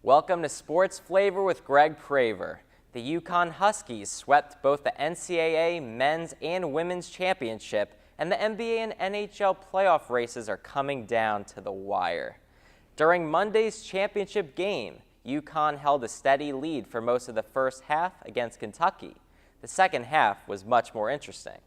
Welcome to Sports Flavor with Greg Praver. The Yukon Huskies swept both the NCAA men's and women's championship, and the NBA and NHL playoff races are coming down to the wire. During Monday's championship game, Yukon held a steady lead for most of the first half against Kentucky. The second half was much more interesting.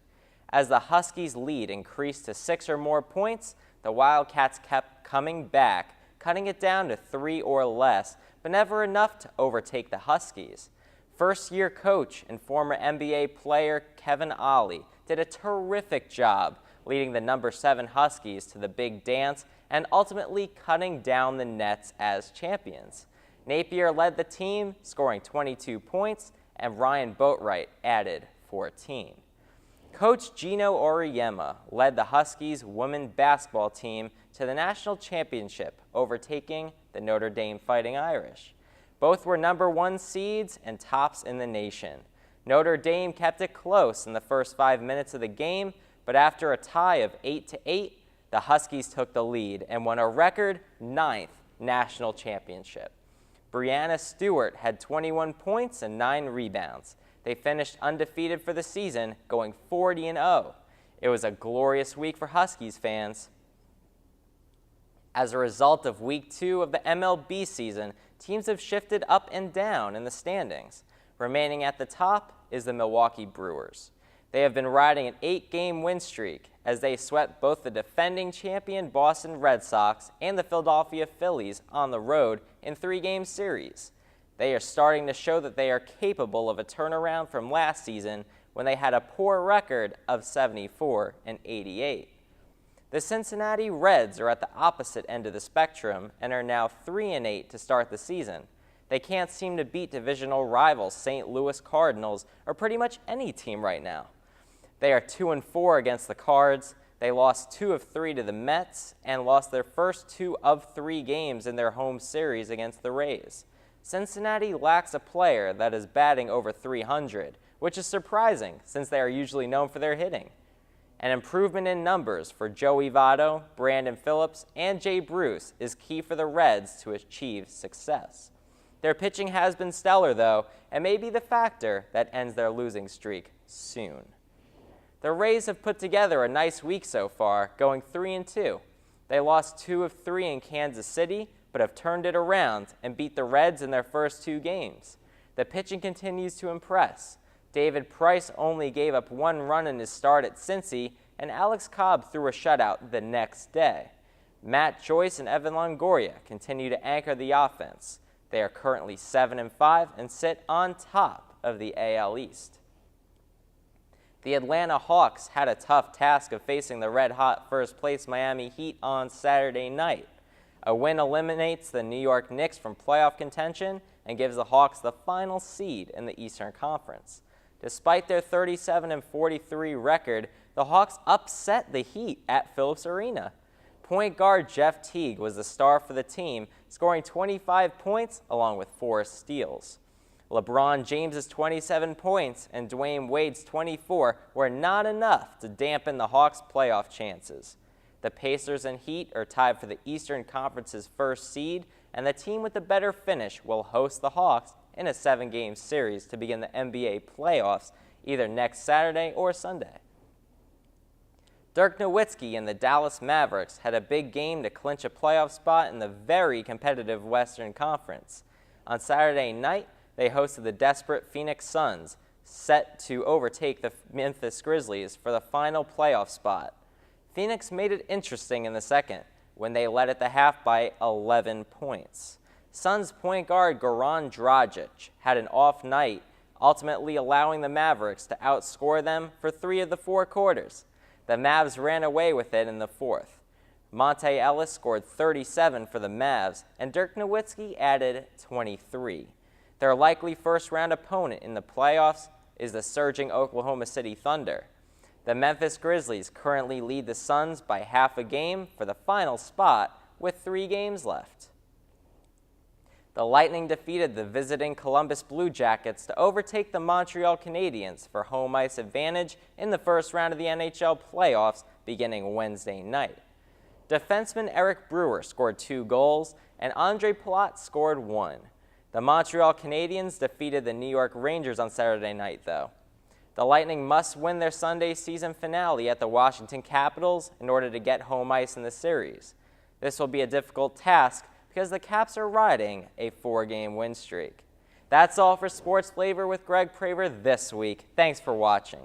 As the Huskies' lead increased to 6 or more points, the Wildcats kept coming back, cutting it down to 3 or less, but never enough to overtake the Huskies. First-year coach and former NBA player Kevin Ollie did a terrific job leading the number 7 Huskies to the big dance and ultimately cutting down the Nets as champions. Napier led the team, scoring 22 points, and Ryan Boatwright added 14. Coach Gino Auriemma led the Huskies women basketball team to the national championship, overtaking the Notre Dame Fighting Irish. Both were number 1 seeds and tops in the nation. Notre Dame kept it close in the first 5 minutes of the game, but after a tie of 8-8, the Huskies took the lead and won a record 9th national championship. Brianna Stewart had 21 points and 9 rebounds. They finished undefeated for the season, going 40-0. It was a glorious week for Huskies fans. As a result of Week 2 of the MLB season, teams have shifted up and down in the standings. Remaining at the top is the Milwaukee Brewers. They have been riding an 8-game win streak as they swept both the defending champion Boston Red Sox and the Philadelphia Phillies on the road in 3-game series. They are starting to show that they are capable of a turnaround from last season when they had a poor record of 74-88. The Cincinnati Reds are at the opposite end of the spectrum and are now 3-8 to start the season. They can't seem to beat divisional rivals St. Louis Cardinals or pretty much any team right now. They are 2-4 against the Cards. They lost 2 of 3 to the Mets and lost their first 2 of 3 games in their home series against the Rays. Cincinnati lacks a player that is batting over 300, which is surprising since they are usually known for their hitting. An improvement in numbers for Joey Votto, Brandon Phillips, and Jay Bruce is key for the Reds to achieve success. Their pitching has been stellar, though, and may be the factor that ends their losing streak soon. The Rays have put together a nice week so far, going 3-2. They lost 2 of 3 in Kansas City, but have turned it around and beat the Reds in their first 2 games. The pitching continues to impress. David Price only gave up 1 run in his start at Cincy, and Alex Cobb threw a shutout the next day. Matt Joyce and Evan Longoria continue to anchor the offense. They are currently 7-5 and sit on top of the AL East. The Atlanta Hawks had a tough task of facing the red-hot first-place Miami Heat on Saturday night. A win eliminates the New York Knicks from playoff contention and gives the Hawks the final seed in the Eastern Conference. Despite their 37-43 record, the Hawks upset the Heat at Phillips Arena. Point guard Jeff Teague was the star for the team, scoring 25 points along with 4 steals. LeBron James's 27 points and Dwayne Wade's 24 were not enough to dampen the Hawks' playoff chances. The Pacers and Heat are tied for the Eastern Conference's first seed, and the team with the better finish will host the Hawks in a 7-game series to begin the NBA playoffs either next Saturday or Sunday. Dirk Nowitzki and the Dallas Mavericks had a big game to clinch a playoff spot in the very competitive Western Conference. On Saturday night, they hosted the desperate Phoenix Suns, set to overtake the Memphis Grizzlies for the final playoff spot. Phoenix made it interesting in the second when they led at the half by 11 points. Suns point guard Goran Dragic had an off night, ultimately allowing the Mavericks to outscore them for 3 of the 4 quarters. The Mavs ran away with it in the 4th. Monte Ellis scored 37 for the Mavs, and Dirk Nowitzki added 23. Their likely first-round opponent in the playoffs is the surging Oklahoma City Thunder. The Memphis Grizzlies currently lead the Suns by half a game for the final spot with 3 games left. The Lightning defeated the visiting Columbus Blue Jackets to overtake the Montreal Canadiens for home ice advantage in the first round of the NHL playoffs beginning Wednesday night. Defenseman Eric Brewer scored 2 goals, and Andre Palat scored 1. The Montreal Canadiens defeated the New York Rangers on Saturday night, though. The Lightning must win their Sunday season finale at the Washington Capitals in order to get home ice in the series. This will be a difficult task because the Caps are riding a 4-game win streak. That's all for Sports Flavor with Greg Praver this week. Thanks for watching.